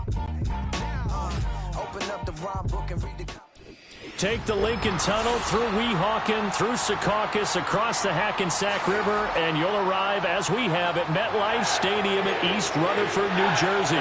Open up the rhyme book and read the... Take the Lincoln Tunnel through Weehawken, through Secaucus, across the Hackensack River, and you'll arrive, as we have, at MetLife Stadium at East Rutherford, New Jersey.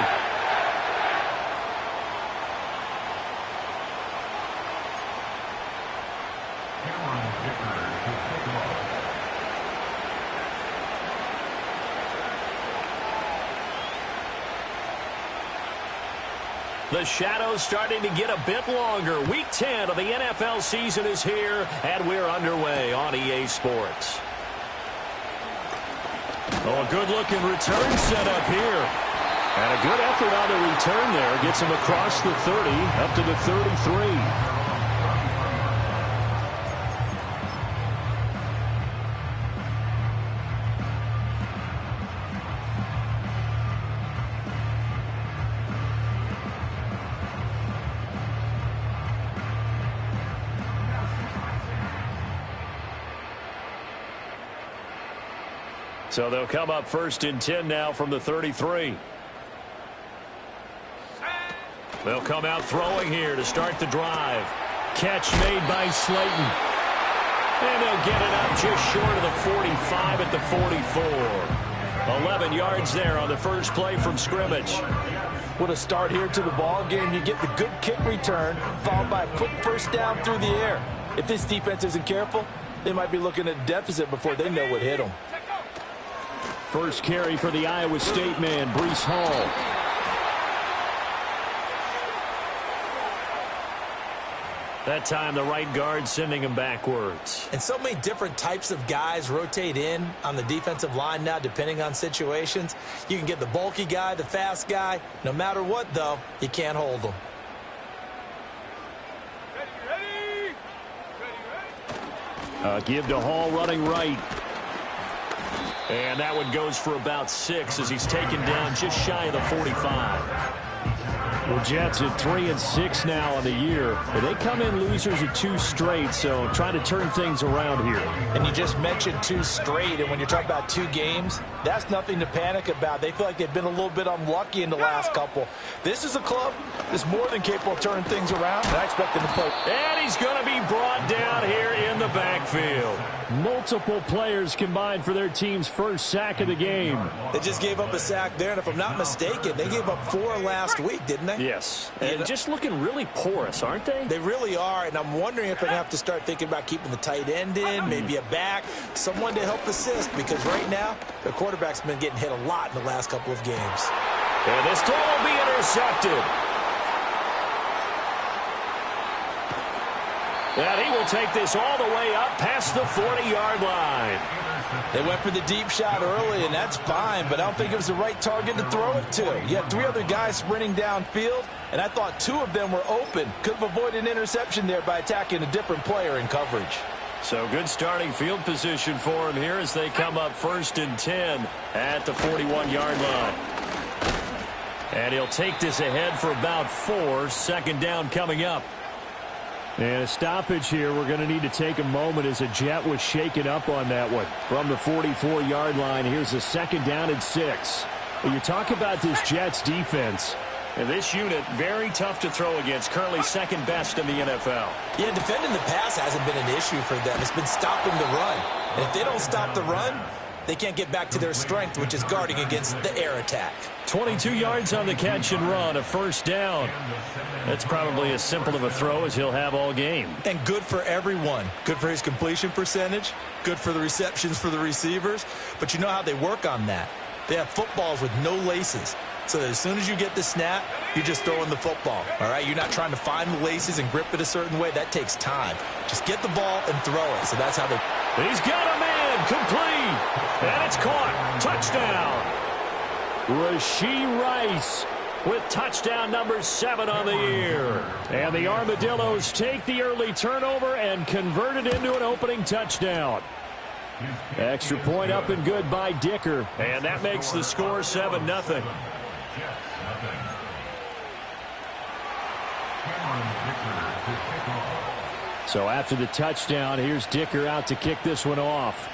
The shadows starting to get a bit longer. Week 10 of the NFL season is here, and we're underway on EA Sports. Oh, a good-looking return set up here. And a good effort on the return there. Gets him across the 30, up to the 33. So they'll come up 1st and 10 now from the 33. They'll come out throwing here to start the drive. Catch made by Slayton. And they'll get it up just short of the 45 at the 44. 11 yards there on the first play from scrimmage. What a start here to the ball game. You get the good kick return, followed by a quick first down through the air. If this defense isn't careful, they might be looking at a deficit before they know what hit them. First carry for the Iowa State man, Breece Hall. That time the right guard sending him backwards. And so many different types of guys rotate in on the defensive line now depending on situations. You can get the bulky guy, the fast guy. No matter what, though, you can't hold them. Give to Hall running right. And that one goes for about 6 as he's taken down just shy of the 45. The Jets at 3-6 now on the year. They come in losers of 2 straight, so trying to turn things around here. And you just mentioned 2 straight, and when you're talking about 2 games, that's nothing to panic about. They feel like they've been a little bit unlucky in the last couple. This is a club that's more than capable of turning things around, and I expect them to play. And he's going to be brought down here in the backfield. Multiple players combined for their team's first sack of the game. They just gave up a sack there, and if I'm not mistaken, they gave up 4 last week, didn't they? Yes. And just looking really porous, aren't they? They really are, and I'm wondering if they're going to have to start thinking about keeping the tight end in, maybe a back, someone to help assist, because right now, the quarterback's been getting hit a lot in the last couple of games. And this throw will be intercepted. And he will take this all the way up past the 40-yard line. They went for the deep shot early, and that's fine, but I don't think it was the right target to throw it to. You had 3 other guys sprinting downfield, and I thought 2 of them were open. Could have avoided an interception there by attacking a different player in coverage. So good starting field position for him here as they come up 1st and 10 at the 41-yard line. And he'll take this ahead for about 4. Second down coming up. And a stoppage here. We're going to need to take a moment as a Jet was shaken up on that one. From the 44-yard line, here's a 2nd down and 6. Well, you talk about this Jets defense. And this unit, very tough to throw against. Currently 2nd best in the NFL. Yeah, defending the pass hasn't been an issue for them. It's been stopping the run. And if they don't stop the run, they can't get back to their strength, which is guarding against the air attack. 22 yards on the catch and run, a 1st down. That's probably as simple of a throw as he'll have all game. And good for everyone. Good for his completion percentage. Good for the receptions for the receivers. But you know how they work on that. They have footballs with no laces. So that as soon as you get the snap, you're just throwing the football. All right, you're not trying to find the laces and grip it a certain way. That takes time. Just get the ball and throw it. So that's how they... He's got a man, complete. And it's caught. Touchdown. Rashee Rice with touchdown number 7 on the year. And the Armadillos take the early turnover and convert it into an opening touchdown. Extra point up and good by Dicker. And that makes the score 7-0. So after the touchdown, here's Dicker out to kick this one off.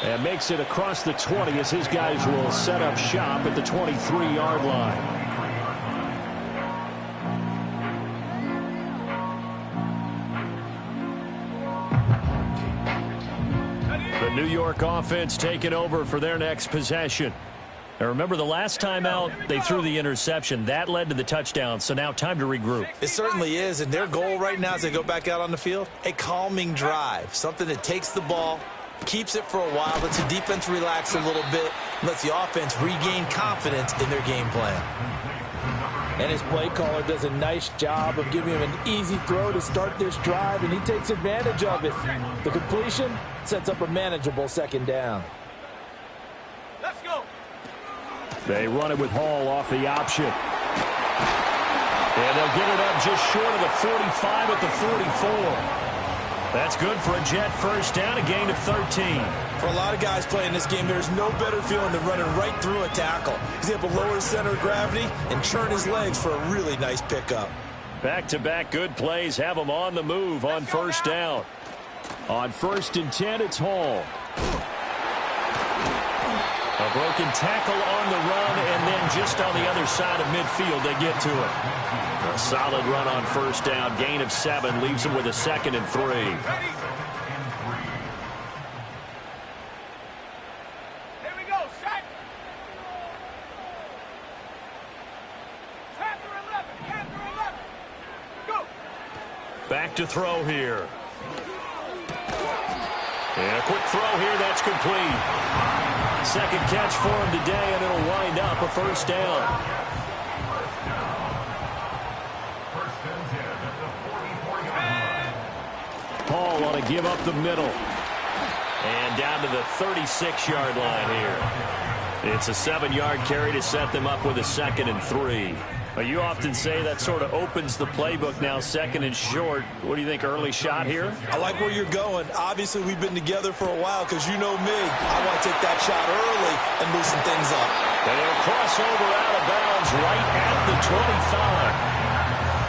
And makes it across the 20 as his guys will set up shop at the 23-yard line. The New York offense taking over for their next possession. Now remember, the last time out, they threw the interception. That led to the touchdown, so now time to regroup. It certainly is, and their goal right now as they go back out on the field, a calming drive, something that takes the ball, keeps it for a while, lets the defense relax a little bit, lets the offense regain confidence in their game plan. And his play caller does a nice job of giving him an easy throw to start this drive, and he takes advantage of it. The completion sets up a manageable second down. Let's go. They run it with Hall off the option. And they'll get it up just short of the 45 at the 44. That's good for a Jet first down, a gain of 13. For a lot of guys playing this game, there's no better feeling than running right through a tackle. He's able to lower his center of gravity and churn his legs for a really nice pickup. Back-to-back good plays have them on the move on first down. On 1st and 10, it's Hall. A broken tackle on the run, and then just on the other side of midfield, they get to it. A solid run on first down. Gain of 7 leaves them with a 2nd and 3. Here we go, set. Panther 11, go. Back to throw here. And a quick throw here, that's complete. Second catch for him today, and it'll wind up a first down. Paul on to give up the middle. And down to the 36-yard line here. It's a 7-yard carry to set them up with a 2nd and 3. You often say that sort of opens the playbook now, 2nd and short. What do you think, early shot here? I like where you're going. Obviously, we've been together for a while because you know me. I want to take that shot early and loosen things up. And they'll cross over out of bounds right at the 25.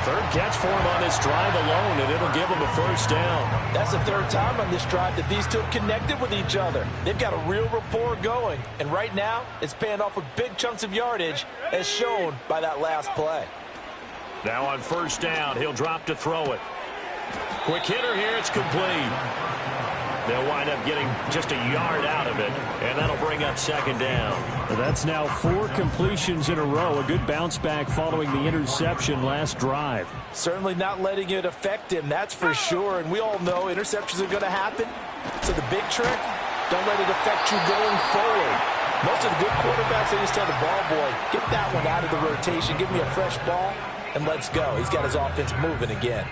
Third catch for him on this drive alone, and it'll give him a first down. That's the third time on this drive that these two have connected with each other. They've got a real rapport going, and right now it's paying off with big chunks of yardage, as shown by that last play. Now on first down, he'll drop to throw it. Quick hitter here, it's complete. They'll wind up getting just a yard out of it, and that'll bring up 2nd down. That's now 4 completions in a row. A good bounce back following the interception last drive. Certainly not letting it affect him, that's for sure. And we all know interceptions are going to happen. So the big trick, don't let it affect you going forward. Most of the good quarterbacks, they just tell the ball boy, get that one out of the rotation, give me a fresh ball, and let's go. He's got his offense moving again.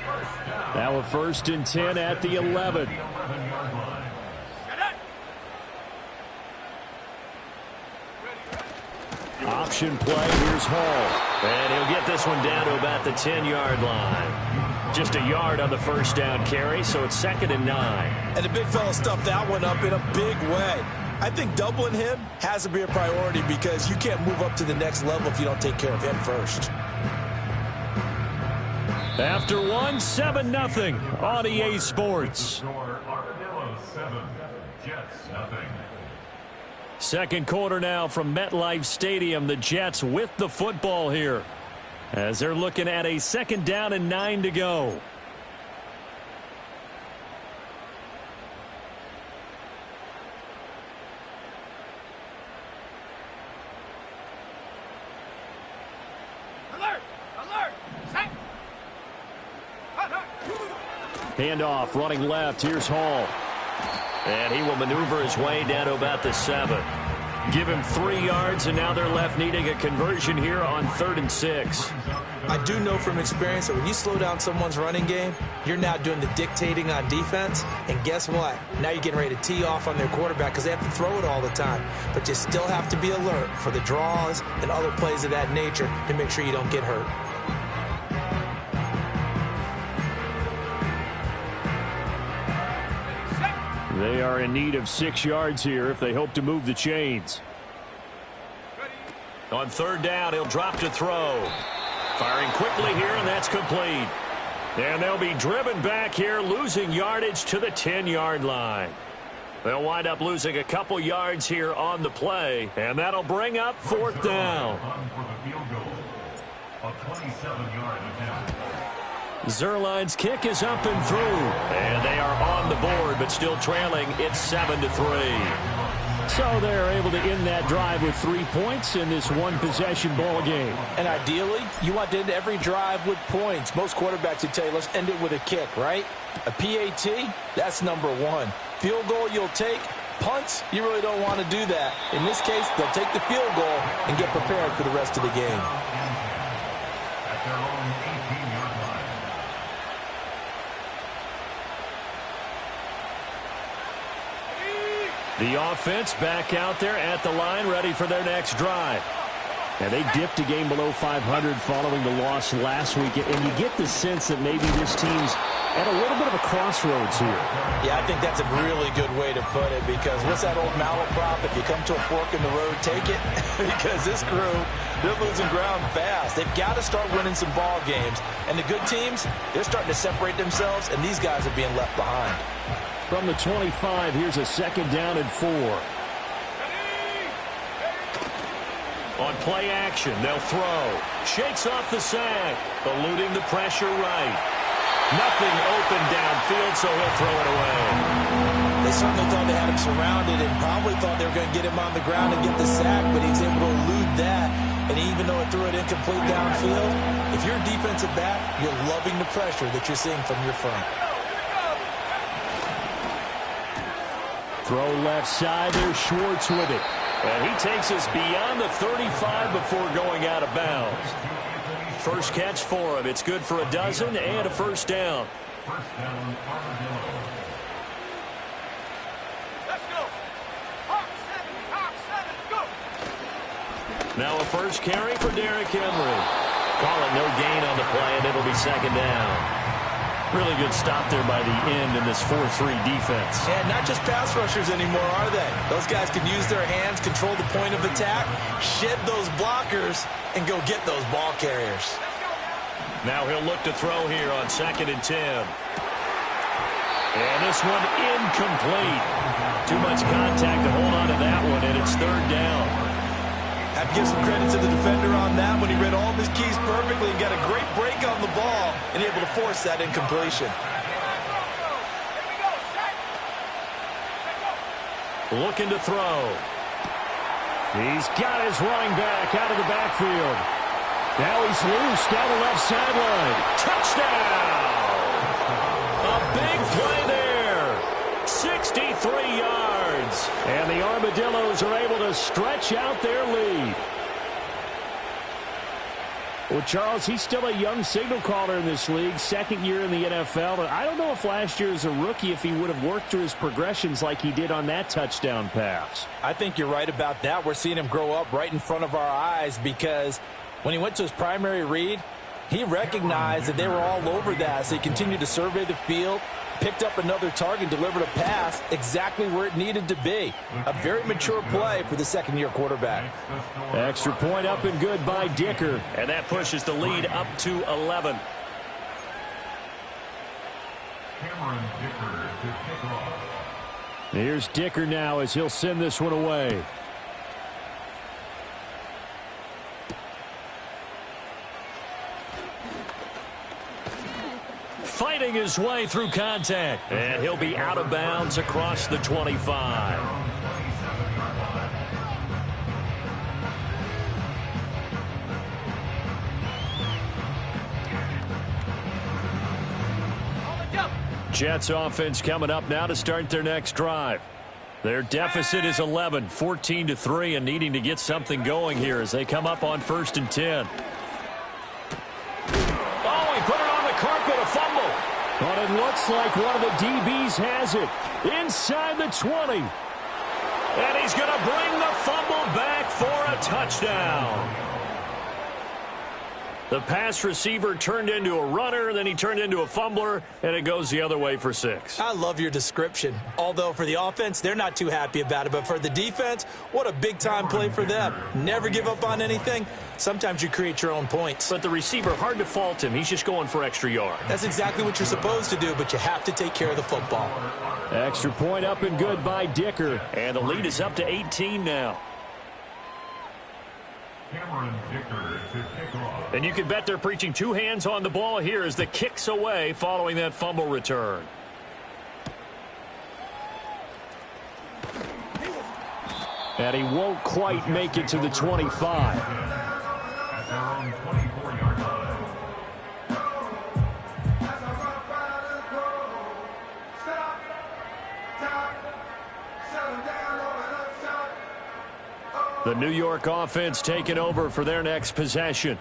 Now a 1st and 10 at the 11. Option play, here's Hall. And he'll get this one down to about the 10-yard line. Just a yard on the first down carry, so it's 2nd and 9. And the big fella stuffed that one up in a big way. I think doubling him has to be a priority because you can't move up to the next level if you don't take care of him first. After 7-0 on EA Sports. Second quarter now from MetLife Stadium. The Jets with the football here as they're looking at a 2nd down and 9 to go. Alert! Alert! Set! Handoff running left. Here's Hall. And he will maneuver his way down to about the 7. Give him 3 yards, and now they're left needing a conversion here on 3rd and 6. I do know from experience that when you slow down someone's running game, you're now doing the dictating on defense. And guess what? Now you're getting ready to tee off on their quarterback because they have to throw it all the time. But you still have to be alert for the draws and other plays of that nature to make sure you don't get hurt. They are in need of 6 yards here if they hope to move the chains. On 3rd down, he'll drop to throw. Firing quickly here, and that's complete. And they'll be driven back here, losing yardage to the 10-yard line. They'll wind up losing a couple yards here on the play, and that'll bring up 4th down. Zuerlein's kick is up and through, and they are on the board, but still trailing. It's 7-3. So they're able to end that drive with 3 points in this one-possession ball game. And ideally, you want to end every drive with points. Most quarterbacks would tell you, let's end it with a kick, right? A PAT, that's number one. Field goal you'll take. Punts, you really don't want to do that. In this case, they'll take the field goal and get prepared for the rest of the game. At their own 18-yard line. The offense back out there at the line, ready for their next drive. And they dipped a game below 500 following the loss last week. And you get the sense that maybe this team's at a little bit of a crossroads here. Yeah, I think that's a really good way to put it, because what's that old malaprop? If you come to a fork in the road, take it. Because this crew, they're losing ground fast. They've got to start winning some ball games. And the good teams, they're starting to separate themselves, and these guys are being left behind. From the 25, here's a 2nd down and 4. On play action, they'll throw. Shakes off the sack, eluding the pressure right. Nothing open downfield, so he'll throw it away. They certainly thought they had him surrounded and probably thought they were going to get him on the ground and get the sack, but he was able to elude that. And even though it threw it incomplete downfield, if you're a defensive back, you're loving the pressure that you're seeing from your front. Throw left side, there's Schwartz with it. And he takes us beyond the 35 before going out of bounds. First catch for him. It's good for a dozen and a 1st down. First down, Armadillo. Let's go. Hawk 7, go. Now a first carry for Derrick Henry. Call it no gain on the play, and it'll be 2nd down. Really good stop there by the end in this 4-3 defense. And not just pass rushers anymore, are they? Those guys can use their hands, control the point of attack, shed those blockers, and go get those ball carriers. Now he'll look to throw here on 2nd and 10. And this one incomplete. Too much contact to hold on to that one, and it's 3rd down. Have to give some credit to the defender on that when he read all of his keys perfectly and got a great break on the ball and able to force that incompletion. Looking to throw. He's got his running back out of the backfield. Now he's loose down the left sideline. Touchdown! A big play there. 63 yards. And the Armadillos are able to stretch out their lead. Well, Charles, he's still a young signal caller in this league, 2nd year in the NFL. And I don't know if last year as a rookie, if he would have worked through his progressions like he did on that touchdown pass. I think you're right about that. We're seeing him grow up right in front of our eyes, because when he went to his primary read, he recognized that they were all over that. So he continued to survey the field, picked up another target, delivered a pass exactly where it needed to be. A very mature play for the 2nd-year quarterback. Extra point up and good by Dicker. And that pushes the lead up to 11. Cameron Dicker to kick off. Here's Dicker now as he'll send this one away. Fighting his way through contact. And he'll be out of bounds across the 25. Jets offense coming up now to start their next drive. Their deficit is 11, 14-3, and needing to get something going here as they come up on 1st and 10. Oh, he put it on the carpet, a fumble. But it looks like one of the DBs has it inside the 20. And he's going to bring the fumble back for a touchdown. The pass receiver turned into a runner, then he turned into a fumbler, and it goes the other way for 6. I love your description. Although for the offense, they're not too happy about it. But for the defense, what a big-time play for them. Never give up on anything. Sometimes you create your own points. But the receiver, hard to fault him. He's just going for extra yard. That's exactly what you're supposed to do, but you have to take care of the football. Extra point up and good by Dicker. And the lead is up to 18 now. Cameron Dicker to kick off. And you can bet they're preaching 2 hands on the ball here as the kick's away following that fumble return. And he won't quite make it to the 25. At their own 24-yard line. The New York offense taking over for their next possession.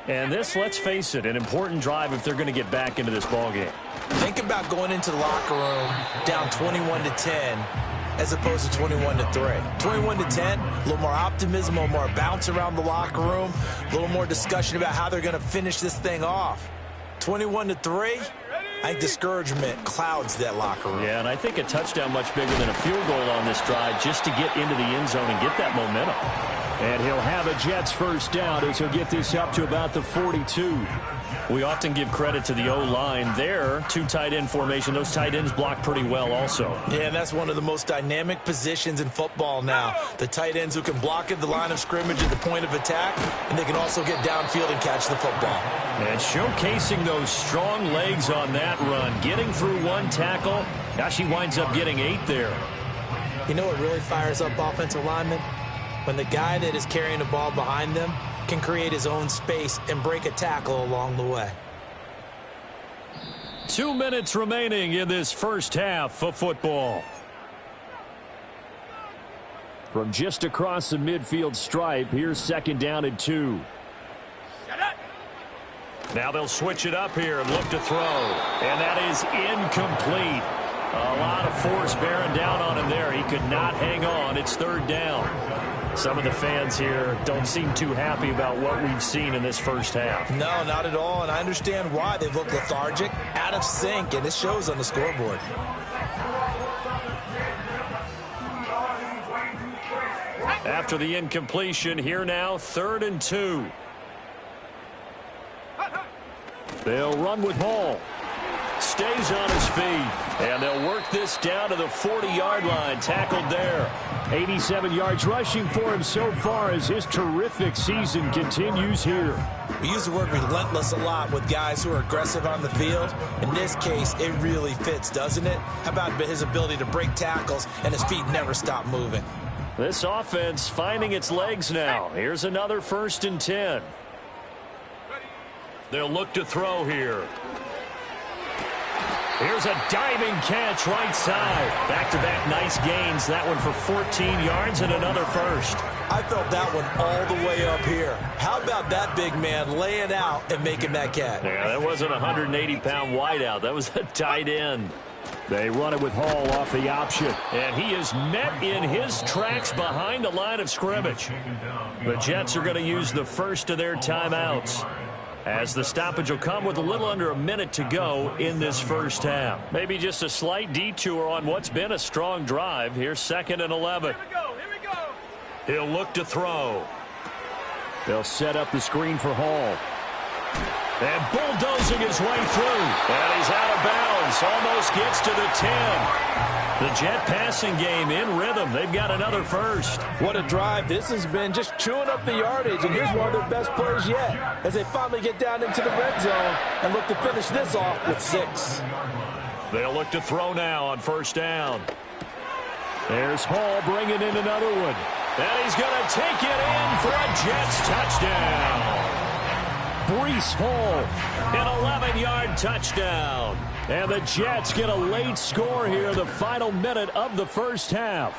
And this, let's face it, an important drive if they're going to get back into this ballgame. Think about going into the locker room down 21-10 as opposed to 21-3. 21-10, a little more optimism, a little more bounce around the locker room, a little more discussion about how they're going to finish this thing off. 21-3, I think discouragement clouds that locker room. Yeah, and I think a touchdown much bigger than a field goal on this drive just to get into the end zone and get that momentum. And he'll have a Jets first down as he'll get this up to about the 42. We often give credit to the O-line there. 2 tight end formation. Those tight ends block pretty well also. Yeah, and that's one of the most dynamic positions in football now. The tight ends who can block at the line of scrimmage at the point of attack, and they can also get downfield and catch the football. And showcasing those strong legs on that run. Getting through 1 tackle. Now she winds up getting 8 there. You know what really fires up offensive linemen? When the guy that is carrying the ball behind them can create his own space and break a tackle along the way. 2 minutes remaining in this first half of football. From just across the midfield stripe, here's 2nd down and 2. Now they'll switch it up here and look to throw. And that is incomplete. A lot of force bearing down on him there. He could not hang on. It's 3rd down. Some of the fans here don't seem too happy about what we've seen in this first half. No, not at all, and I understand why. They've looked lethargic, out of sync, and it shows on the scoreboard. After the incompletion, here now, 3rd and 2. They'll run with Hall. Stays on his feet, and they'll work this down to the 40-yard line, tackled there. 87 yards rushing for him so far as his terrific season continues here. We use the word relentless a lot with guys who are aggressive on the field. In this case, it really fits, doesn't it? How about his ability to break tackles and his feet never stop moving? This offense finding its legs now. Here's another 1st and 10. They'll look to throw here. Here's a diving catch right side. Back-to-back nice gains. That one for 14 yards and another first. I felt that one all the way up here. How about that big man laying out and making that catch? Yeah, that wasn't a 180-pound wideout. That was a tight end. They run it with Hall off the option. And he is met in his tracks behind the line of scrimmage. The Jets are going to use the first of their timeouts, as the stoppage will come with a little under a minute to go in this first half. Maybe just a slight detour on what's been a strong drive. Here's 2nd and 11. Here we go. He'll look to throw. They'll set up the screen for Hall. And bulldozing his way through. And he's out of bounds. Almost gets to the 10. The Jet passing game in rhythm. They've got another first. What a drive. This has been just chewing up the yardage, and here's one of their best plays yet as they finally get down into the red zone and look to finish this off with 6. They'll look to throw now on 1st down. There's Hall bringing in another one. And he's going to take it in for a Jets touchdown. Breece Hall, an 11-yard touchdown. And the Jets get a late score here, the final minute of the first half.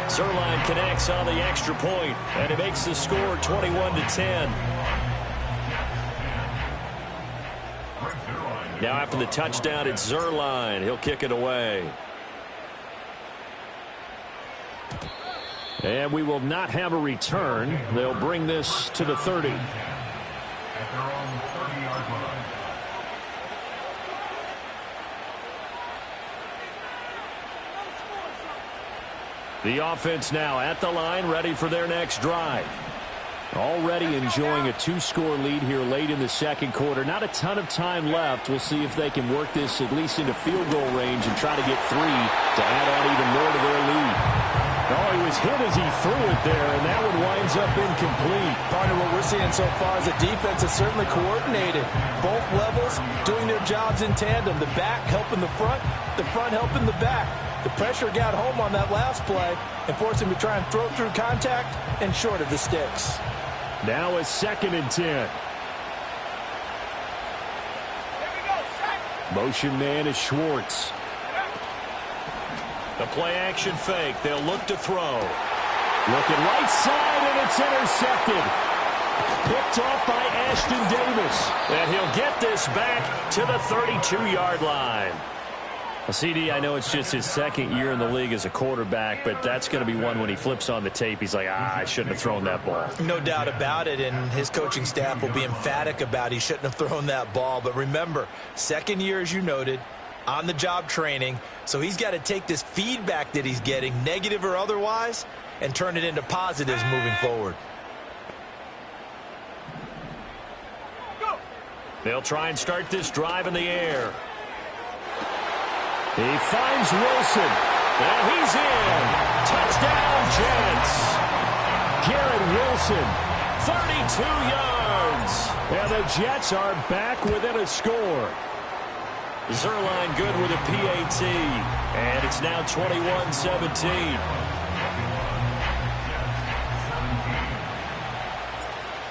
Zuerlein connects on the extra point, and it makes the score 21-10. Now after the touchdown, it's Zuerlein. He'll kick it away. And we will not have a return. They'll bring this to the 30. their own 30-yard line. The offense now at the line, ready for their next drive. Already enjoying a 2-score lead here late in the second quarter. Not a ton of time left. We'll see if they can work this at least into field goal range and try to get 3 to add on even more to their lead. Oh, he was hit as he threw it there, and that one winds up incomplete. Partner, what we're seeing so far is the defense is certainly coordinated. Both levels doing their jobs in tandem. The back helping the front helping the back. The pressure got home on that last play and forced him to try and throw through contact and short of the sticks. Now a 2nd and 10. Motion man is Schwartz. The play-action fake. They'll look to throw. Looking right side, and it's intercepted. Picked off by Ashton Davis. And he'll get this back to the 32-yard line. CD, I know it's just his 2nd year in the league as a quarterback, but that's going to be one when he flips on the tape. He's like, I shouldn't have thrown that ball. No doubt about it, and his coaching staff will be emphatic about he shouldn't have thrown that ball. But remember, 2nd year, as you noted, on-the-job training, so he's got to take this feedback that he's getting, negative or otherwise, and turn it into positives moving forward. They'll try and start this drive in the air. He finds Wilson. And he's in. Touchdown, Jets. Garrett Wilson. 32 yards. And the Jets are back within a score. Zuerlein good with a PAT. And it's now 21-17.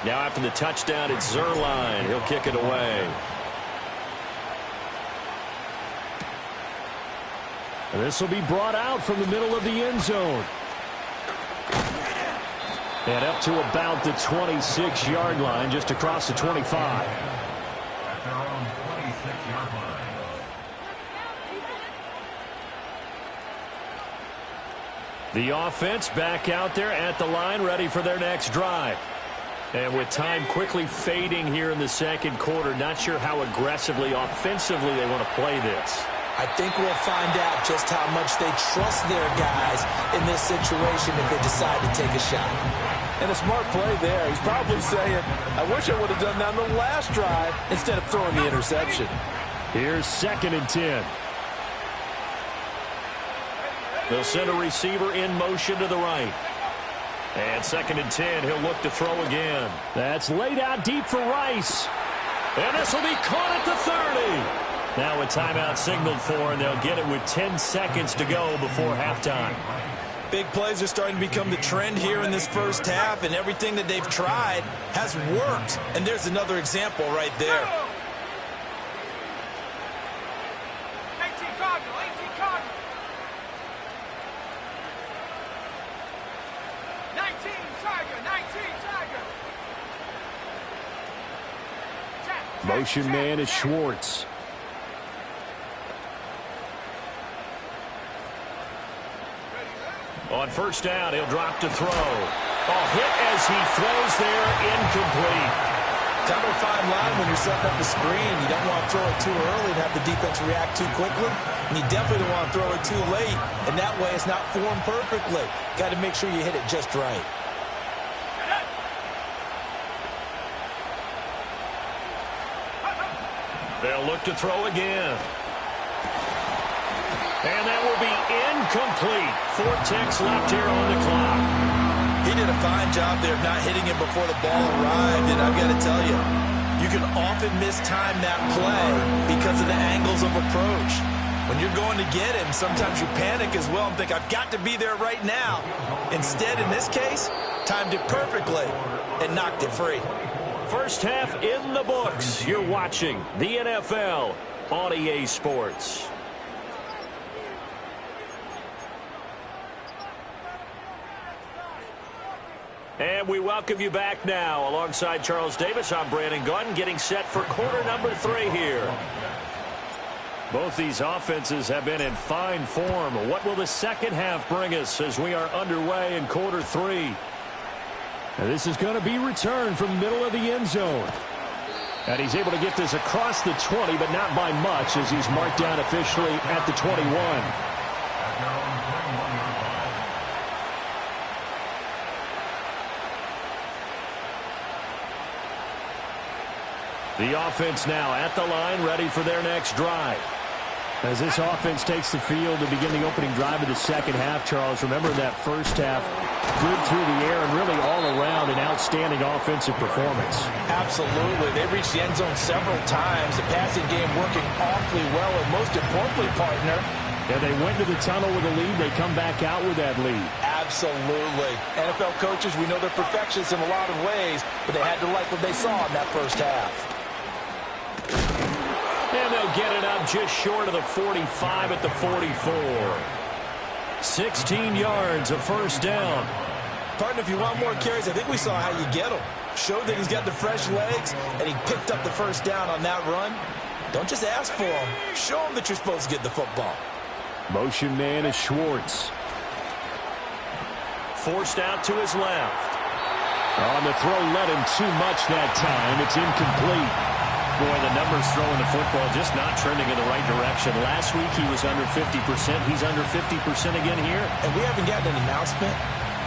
Now after the touchdown, it's Zuerlein. He'll kick it away. And this will be brought out from the middle of the end zone. And up to about the 26-yard line, just across the 25. At their own 26-yard line. The offense back out there at the line, ready for their next drive. And with time quickly fading here in the second quarter, not sure how aggressively, offensively they want to play this. I think we'll find out just how much they trust their guys in this situation if they decide to take a shot. And a smart play there. He's probably saying, I wish I would have done that on the last drive instead of throwing the interception. Here's 2nd and 10. They'll send a receiver in motion to the right. And 2nd and 10, he'll look to throw again. That's laid out deep for Rice. And this will be caught at the 30. Now a timeout signaled for, and they'll get it with 10 seconds to go before halftime. Big plays are starting to become the trend here in this first half, and everything that they've tried has worked. And there's another example right there. 18 Cardinal, 18 Cardinal. 19 Tiger, 19 Tiger. Motion man is Schwartz. On first down, he'll drop to throw. Hit as he throws there, incomplete. Kind of a fine line when you're setting up the screen. You don't want to throw it too early and have the defense react too quickly. And you definitely don't want to throw it too late. And that way it's not formed perfectly. Got to make sure you hit it just right. They'll look to throw again. And that will be incomplete. 4 ticks left here on the clock. He did a fine job there of not hitting him before the ball arrived. And I've got to tell you, you can often mistime that play because of the angles of approach. When you're going to get him, sometimes you panic as well and think, I've got to be there right now. Instead, in this case, timed it perfectly and knocked it free. First half in the books. You're watching the NFL on EA Sports. And we welcome you back now. Alongside Charles Davis, I'm Brandon Gunn, getting set for quarter number 3 here. Both these offenses have been in fine form. What will the second half bring us as we are underway in quarter 3? And this is going to be returned from the middle of the end zone. And he's able to get this across the 20, but not by much, as he's marked down officially at the 21. The offense now at the line, ready for their next drive. As this offense takes the field to begin the opening drive of the second half, Charles, remember that first half, good through the air and really all around an outstanding offensive performance. Absolutely. They reached the end zone several times. The passing game working awfully well, and most importantly, partner, yeah, they went to the tunnel with a lead. They come back out with that lead. Absolutely. NFL coaches, we know they're perfectionists in a lot of ways, but they had to like what they saw in that first half. And they'll get it up just short of the 45 at the 44. 16 yards, a first down. Partner, if you want more carries, I think we saw how you get them. Showed that he's got the fresh legs, and he picked up the first down on that run. Don't just ask for him. Show him that you're supposed to get the football. Motion man is Schwartz. Forced out to his left. On the throw, let him too much that time. It's incomplete. Boy, the numbers throwing the football just not trending in the right direction. Last week he was under 50%. He's under 50% again here. And we haven't gotten an announcement,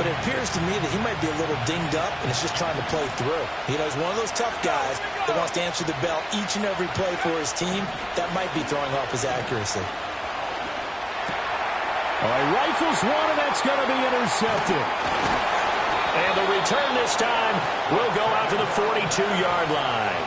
but it appears to me that he might be a little dinged up and is just trying to play through. You know, he's one of those tough guys that wants to answer the bell each and every play for his team. That might be throwing off his accuracy. All right, rifles one, and that's going to be intercepted. And the return this time will go out to the 42-yard line.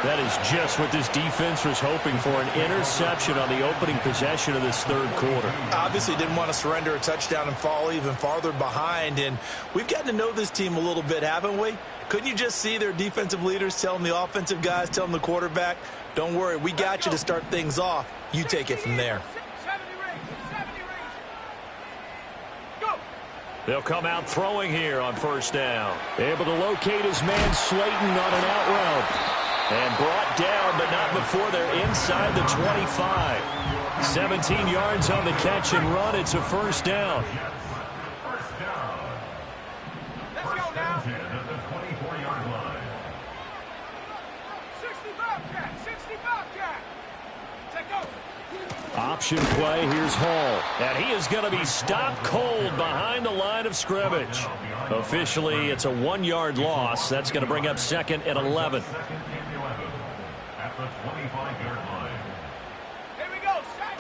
That is just what this defense was hoping for, an interception on the opening possession of this third quarter. Obviously didn't want to surrender a touchdown and fall even farther behind, and we've gotten to know this team a little bit, haven't we? Couldn't you just see their defensive leaders telling the offensive guys, telling the quarterback, don't worry, we got you to start things off. You take it from there. 70 range. Go. They'll come out throwing here on first down. Able to locate his man Slayton on an out route. And brought down, but not before they're inside the 25. 17 yards on the catch and run. It's a first down. Let's go now. 60 Bobcat. 60 Bobcat. Take go. Option play. Here's Hall. And he is going to be stopped cold behind the line of scrimmage. Officially, it's a 1-yard loss. That's going to bring up second and 11. At the 25-yard line. Here we go. Set.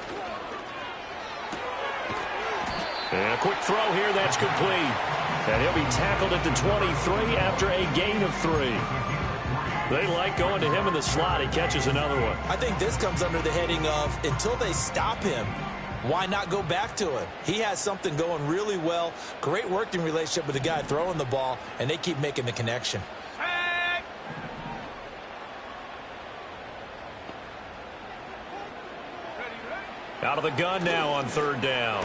And a quick throw here, that's complete. And he'll be tackled at the 23 after a gain of 3. They like going to him in the slot. He catches another one. I think this comes under the heading of, until they stop him, why not go back to him? He has something going really well, great working relationship with the guy throwing the ball, and they keep making the connection. Out of the gun now on third down.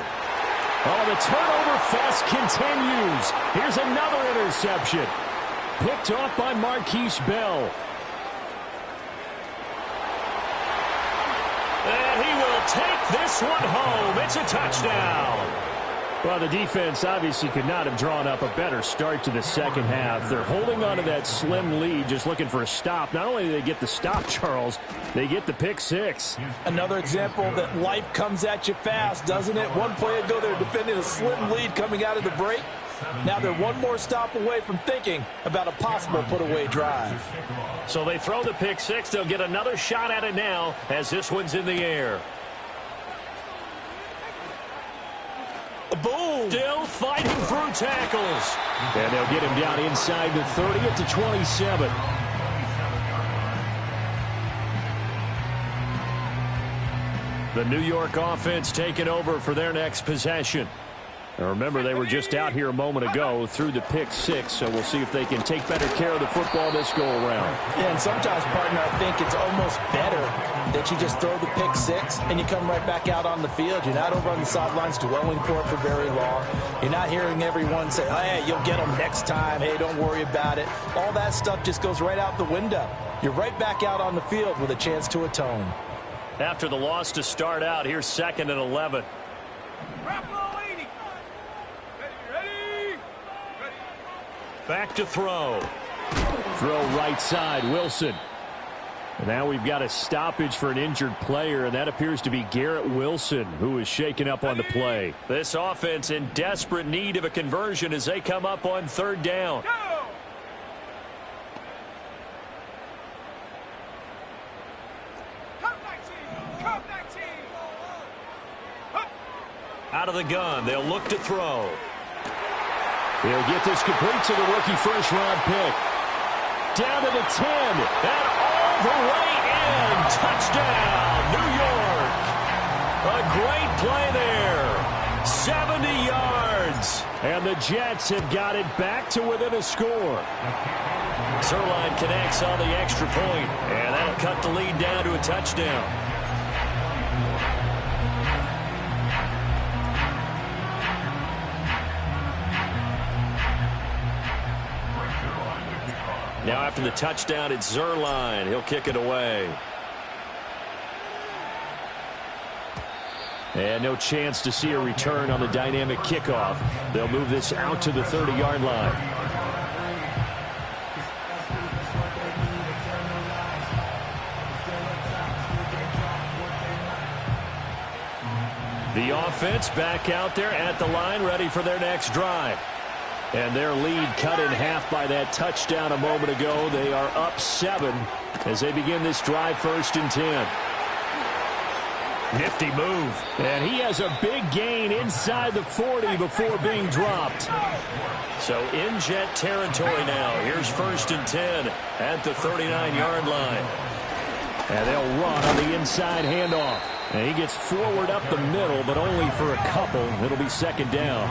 Oh, the turnover fest continues. Here's another interception. Picked off by Marquise Bell. And he will take this one home. It's a touchdown. Well, the defense obviously could not have drawn up a better start to the second half. They're holding on to that slim lead, just looking for a stop. Not only do they get the stop, Charles, they get the pick six. Another example that life comes at you fast, doesn't it? One play ago, they were defending a slim lead coming out of the break. Now they're one more stop away from thinking about a possible put-away drive. So they throw the pick six. They'll get another shot at it now as this one's in the air. Boom! Still fighting through tackles. And they'll get him down inside the 30 at the 27. The New York offense taking over for their next possession. Now remember, they were just out here a moment ago through the pick six, so we'll see if they can take better care of the football this go-around. Yeah, and sometimes, partner, I think it's almost better that you just throw the pick six and you come right back out on the field. You're not over on the sidelines dwelling for it for very long. You're not hearing everyone say, hey, you'll get them next time. Hey, don't worry about it. All that stuff just goes right out the window. You're right back out on the field with a chance to atone. After the loss to start out, here's second and 11. Back to throw. Throw right side, Wilson. Now we've got a stoppage for an injured player, and that appears to be Garrett Wilson, who is shaken up on the play. This offense in desperate need of a conversion as they come up on 3rd down. Out of the gun, they'll look to throw. He'll get this complete to the rookie first-round pick. Down to the 10, and all the way in. Touchdown, New York. A great play there. 70 yards. And the Jets have got it back to within a score. Zuerlein connects on the extra point, and that'll cut the lead down to a touchdown. Now after the touchdown, it's Zuerlein. He'll kick it away. And no chance to see a return on the dynamic kickoff. They'll move this out to the 30-yard line. The offense back out there at the line, ready for their next drive. And their lead cut in half by that touchdown a moment ago. They are up 7 as they begin this drive 1st and 10. Nifty move. And he has a big gain inside the 40 before being dropped. So in Jet territory now. Here's 1st and 10 at the 39-yard line. And they'll run on the inside handoff. And he gets forward up the middle, but only for a couple. It'll be 2nd down.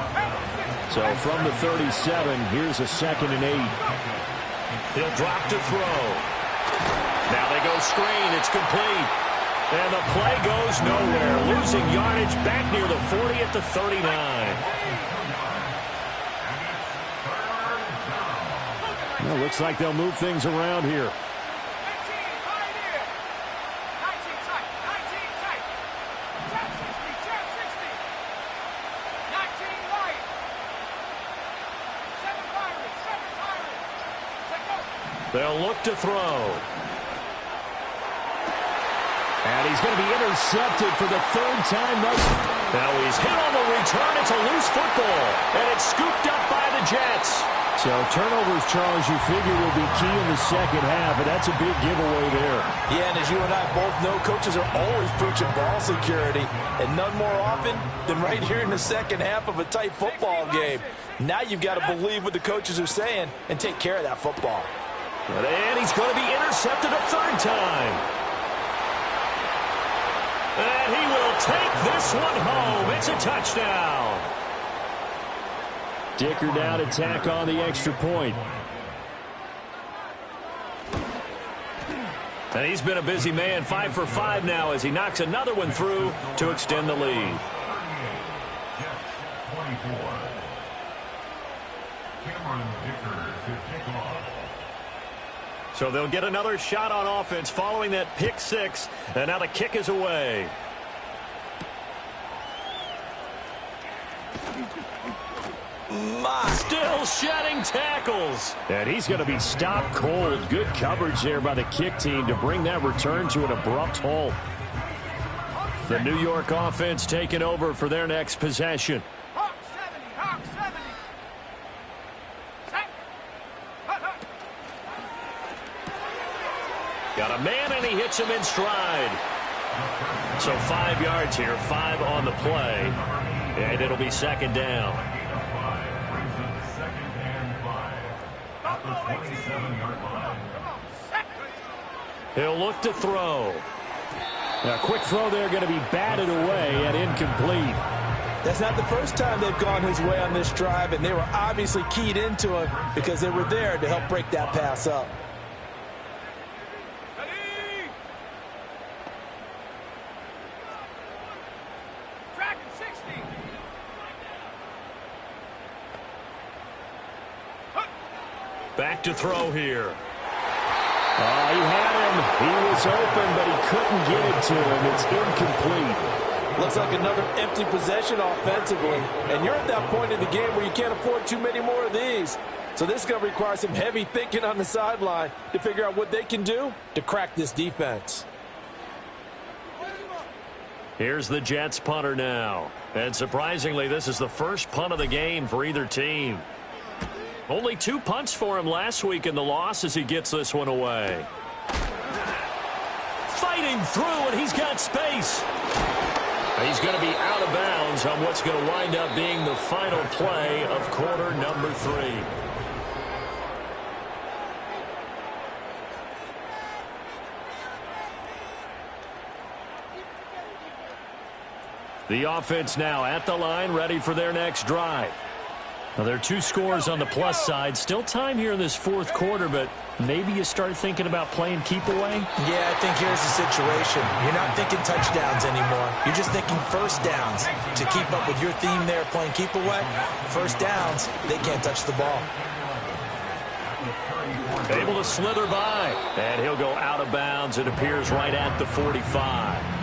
So from the 37, here's a 2nd and 8. He'll drop to throw. Now they go screen. It's complete. And the play goes nowhere. Losing yardage back near the 40 at the 39. Well, looks like they'll move things around here. They'll look to throw. And he's going to be intercepted for the 3rd time. Now he's hit on the return. It's a loose football. And it's scooped up by the Jets. So turnovers, Charles, you figure will be key in the 2nd half, and that's a big giveaway there. Yeah, and as you and I both know, coaches are always preaching ball security, and none more often than right here in the 2nd half of a tight football game. Now you've got to believe what the coaches are saying and take care of that football. And he's going to be intercepted a 3rd time. And he will take this one home. It's a touchdown. Dicker down to tack on the extra point. And he's been a busy man, 5 for 5 now as he knocks another one through to extend the lead. So they'll get another shot on offense following that pick 6. And now the kick is away. Still shedding tackles. And he's going to be stopped cold. Good coverage there by the kick team to bring that return to an abrupt halt. The New York offense taking over for their next possession. Hawk 70, Hawk 70. Set. Hut, hut. Got a man, and he hits him in stride. So 5 yards here, 5 on the play. And it'll be 2nd down. He'll look to throw. A quick throw there going to be batted away and incomplete. That's not the first time they've gone his way on this drive, and they were obviously keyed into him because they were there to help break that pass up. Ready. Dragon 60. Back to throw here. He had him. He was open, but he couldn't get it to him. It's incomplete. Looks like another empty possession offensively. And you're at that point in the game where you can't afford too many more of these. So this is going to require some heavy thinking on the sideline to figure out what they can do to crack this defense. Here's the Jets punter now. And surprisingly, this is the first punt of the game for either team. Only 2 punts for him last week in the loss as he gets this one away. Fighting through, and he's got space. He's going to be out of bounds on what's going to wind up being the final play of quarter number 3. The offense now at the line, ready for their next drive. Now, there are 2 scores on the plus side. Still time here in this fourth quarter, but maybe you start thinking about playing keep away? Yeah, I think here's the situation. You're not thinking touchdowns anymore. You're just thinking first downs. To keep up with your theme there, playing keep away, first downs, they can't touch the ball. Able to slither by, and he'll go out of bounds. It appears right at the 45.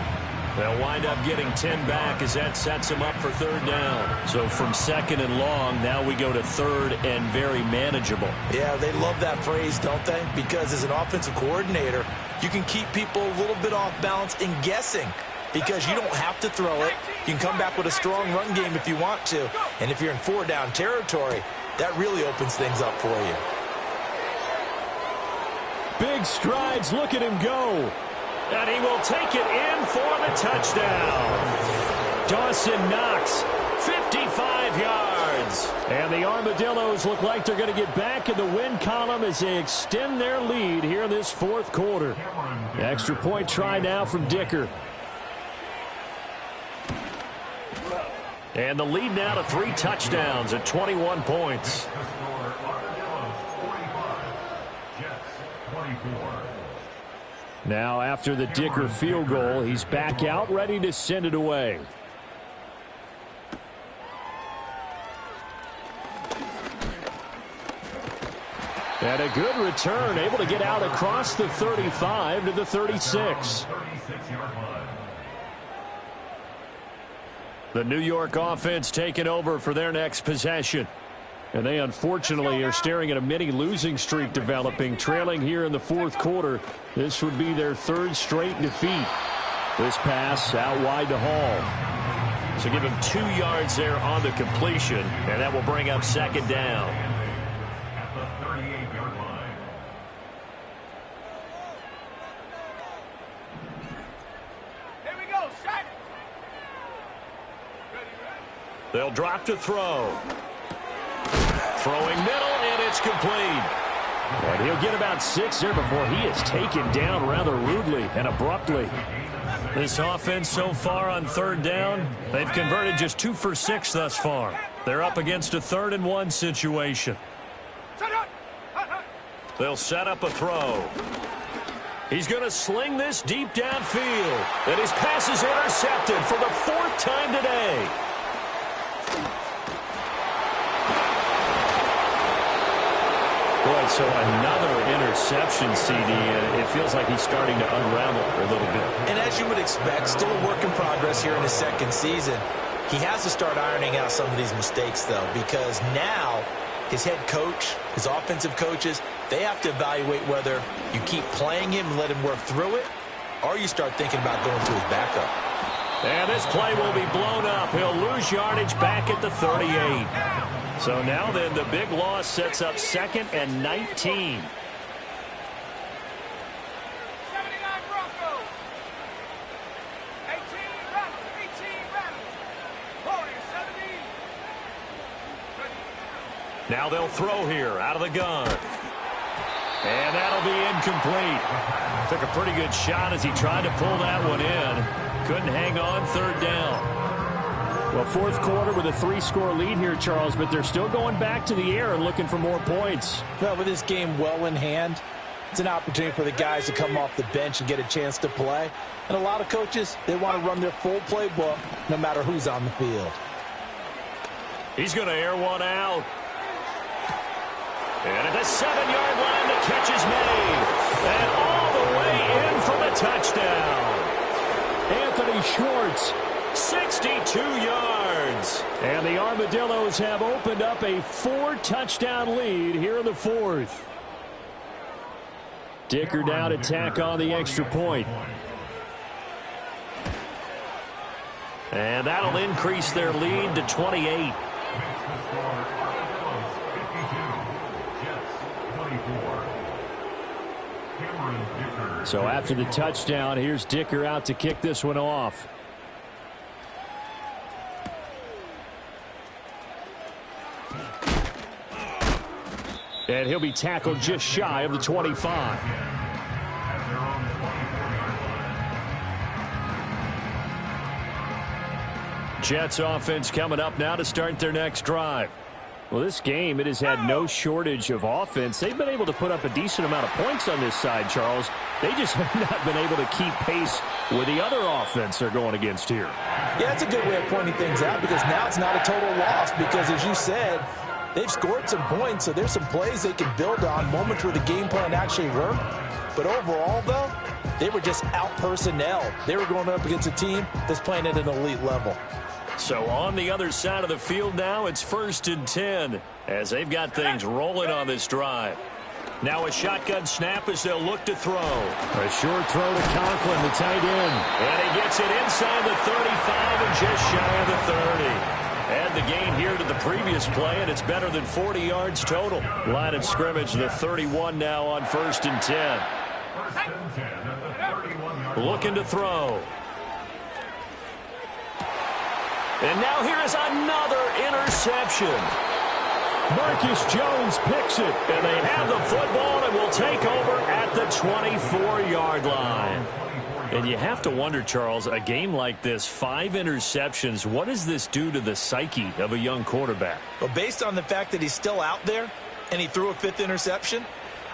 They'll wind up getting 10 back as that sets them up for third down. So from second and long, now we go to third and very manageable. Yeah, they love that phrase, don't they? Because as an offensive coordinator, you can keep people a little bit off balance and guessing because you don't have to throw it. You can come back with a strong run game if you want to. And if you're in 4-down territory, that really opens things up for you. Big strides. Look at him go. And he will take it in for the touchdown. Dawson Knox, 55 yards. And the Armadillos look like they're going to get back in the win column as they extend their lead here in this fourth quarter. Extra point try now from Dicker. And the lead now to 3 touchdowns at 21 points. Now after the Dicker field goal, he's back out ready to send it away. And a good return, able to get out across the 35 to the 36. The New York offense taking over for their next possession. And they unfortunately are staring at a mini losing streak developing, trailing here in the fourth quarter. This would be their 3rd straight defeat. This pass out wide to Hall. So give him 2 yards there on the completion, and that will bring up second down. At the 38-yard line. Here we go, shot. They'll drop to throw. Throwing middle, and it's complete. And he'll get about 6 there before he is taken down rather rudely and abruptly. This offense so far on third down, they've converted just 2 for 6 thus far. They're up against a 3rd and 1 situation. They'll set up a throw. He's going to sling this deep downfield. And his pass is intercepted for the 4th time today. Boy, so another interception, CD. It feels like he's starting to unravel a little bit. And as you would expect, still a work in progress here in his 2nd season. He has to start ironing out some of these mistakes, though, because now his head coach, his offensive coaches, they have to evaluate whether you keep playing him and let him work through it, or you start thinking about going to his backup. And this play will be blown up. He'll lose yardage back at the 38. So now then the big loss sets up 2nd and 19. 79 Broncos. 18 Rattle. 40, 70. Now they'll throw here out of the gun. And that'll be incomplete. Took a pretty good shot as he tried to pull that one in. Couldn't hang on, 3rd down. Well, fourth quarter with a 3-score lead here, Charles, but they're still going back to the air and looking for more points. Well, with this game well in hand, it's an opportunity for the guys to come off the bench and get a chance to play. And a lot of coaches, they want to run their full playbook no matter who's on the field. He's going to air one out. And at the 7-yard line, the catch is made. And all the way in for the touchdown. Anthony Schwartz 62 yards. And the Armadillos have opened up a 4-touchdown lead here in the fourth. Dicker down to tack on the extra point. And that'll increase their lead to 28. So after the touchdown, here's Dicker out to kick this one off. And he'll be tackled just shy of the 25. Jets offense coming up now to start their next drive. Well, this game, it has had no shortage of offense. They've been able to put up a decent amount of points on this side, Charles. They just have not been able to keep pace with the other offense they're going against here. Yeah, that's a good way of pointing things out because now it's not a total loss because, as you said, they've scored some points, so there's some plays they can build on, moments where the game plan actually worked. But overall, though, they were just out-personnel. They were going up against a team that's playing at an elite level. So on the other side of the field now, it's 1st and 10 as they've got things rolling on this drive. Now a shotgun snap as they'll look to throw. A short throw to Conklin, the tight end. And he gets it inside the 35 and just shy of the 30. Add the gain here to the previous play, and it's better than 40 yards total. Line of scrimmage, the 31 now on 1st and 10. 1st and 10 at the 31-yard line. Looking to throw. And now here is another interception. Marcus Jones picks it. And they have the football and will take over at the 24-yard line. And you have to wonder, Charles, a game like this, 5 interceptions, what does this do to the psyche of a young quarterback? Well, based on the fact that he's still out there and he threw a 5th interception,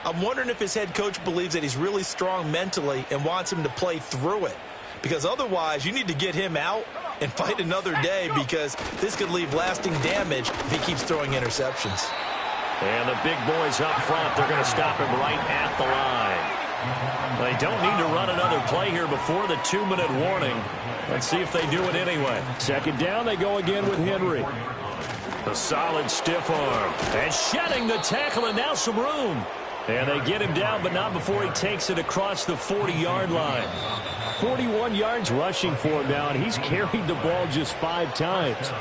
I'm wondering if his head coach believes that he's really strong mentally and wants him to play through it. Because otherwise, you need to get him out and fight another day because this could leave lasting damage if he keeps throwing interceptions. And the big boys up front, they're going to stop him right at the line. They don't need to run another play here before the 2-minute warning. Let's see if they do it anyway. 2nd down, they go again with Henry. A solid stiff arm. And shedding the tackle, and now some room. And they get him down, but not before he takes it across the 40-yard line. 41 yards rushing for him now, and he's carried the ball just 5 times.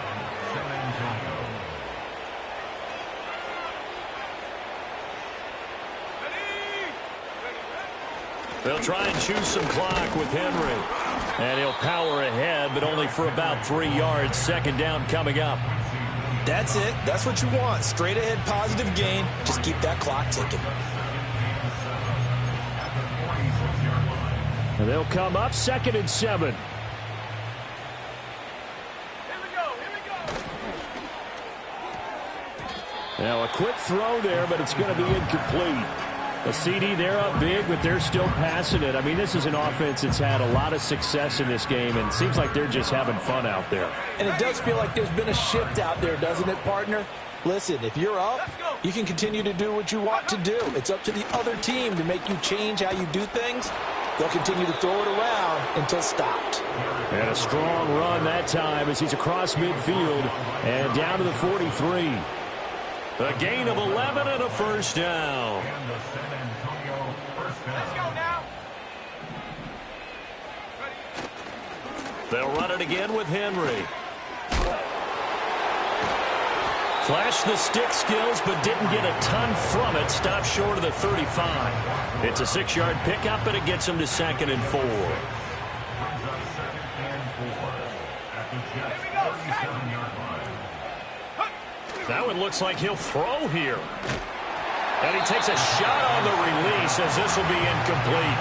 They'll try and choose some clock with Henry. And he'll power ahead, but only for about 3 yards. 2nd down coming up. That's it. That's what you want. Straight ahead positive gain. Just keep that clock ticking. And they'll come up 2nd and 7. Here we go. Now a quick throw there, but it's going to be incomplete. A CD, they're up big, but they're still passing it. I mean, this is an offense that's had a lot of success in this game, and it seems like they're just having fun out there. And it does feel like there's been a shift out there, doesn't it, partner? Listen, if you're up, you can continue to do what you want to do. It's up to the other team to make you change how you do things. They'll continue to throw it around until stopped. And a strong run that time as he's across midfield and down to the 43. A gain of 11 and a 1st down. And the San Antonio first down. Let's go now. They'll run it again with Henry. Flashed the stick skills, but didn't get a ton from it. Stopped short of the 35. It's a 6-yard pickup, and it gets him to 2nd and 4. Brings up 2nd and 4 at the Jets' 37-yard line. That one looks like he'll throw here. And he takes a shot on the release as this will be incomplete.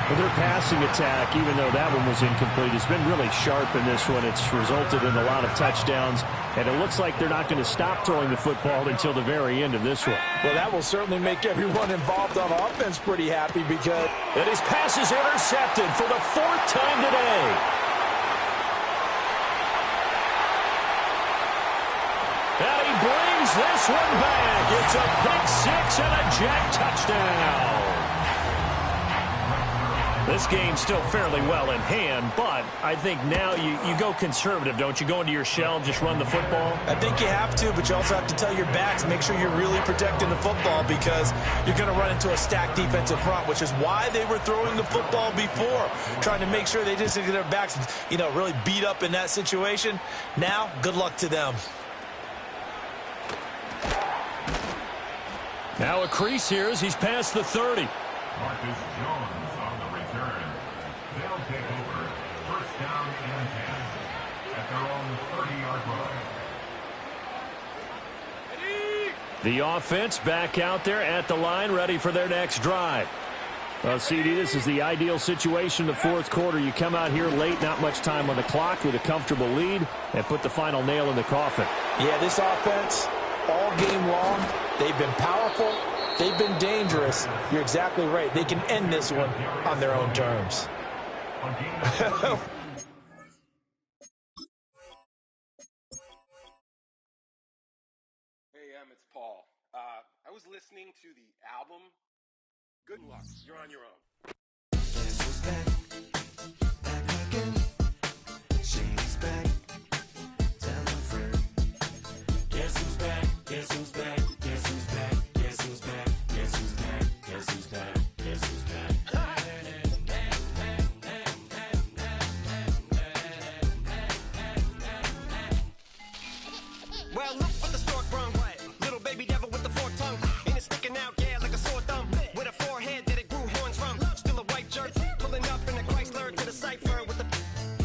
Well, their passing attack, even though that one was incomplete, has been really sharp in this one. It's resulted in a lot of touchdowns, and it looks like they're not going to stop throwing the football until the very end of this one. Well, that will certainly make everyone involved on offense pretty happy because... And his pass is intercepted for the 4th time today. And he brings this one back. It's a pick 6 and a Jack touchdown. This game's still fairly well in hand, but I think now you go conservative, don't you? Go into your shell and just run the football? I think you have to, but you also have to tell your backs, make sure you're really protecting the football because you're going to run into a stacked defensive front, which is why they were throwing the football before, trying to make sure they just get their backs, really beat up in that situation. Now, good luck to them. Now a crease here as he's past the 30. Marcus Jones on the return. They'll take over. First down and 10 at their own 30-yard line. The offense back out there at the line, ready for their next drive. Well, CD, this is the ideal situation in the fourth quarter. You come out here late, not much time on the clock with a comfortable lead, and put the final nail in the coffin. Yeah, this offense, all game long, they've been powerful. They've been dangerous. You're exactly right. They can end this one on their own terms. Hey, it's Paul. I was listening to the album. Good luck. You're on your own. Guess who's back? Back again. She's back. Tell a friend. Guess who's back? Guess who's back? Guess who's back? Guess who's back? Guess who's back? Guess who's back? Guess who's back? Well, look what the stork brung. Little baby devil with the forked tongue. And it's sticking out, yeah, like a sore thumb. With a forehead that it grew horns from. Still a white shirt. Pulling up in a Chrysler to the cypher with the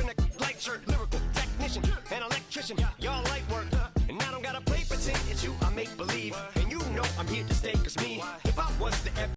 in a light shirt. Lyrical technician and electrician. Y'all light work. And I don't gotta play pretend. It's you I make believe. And you know I'm here to stay. Cause me, if I was the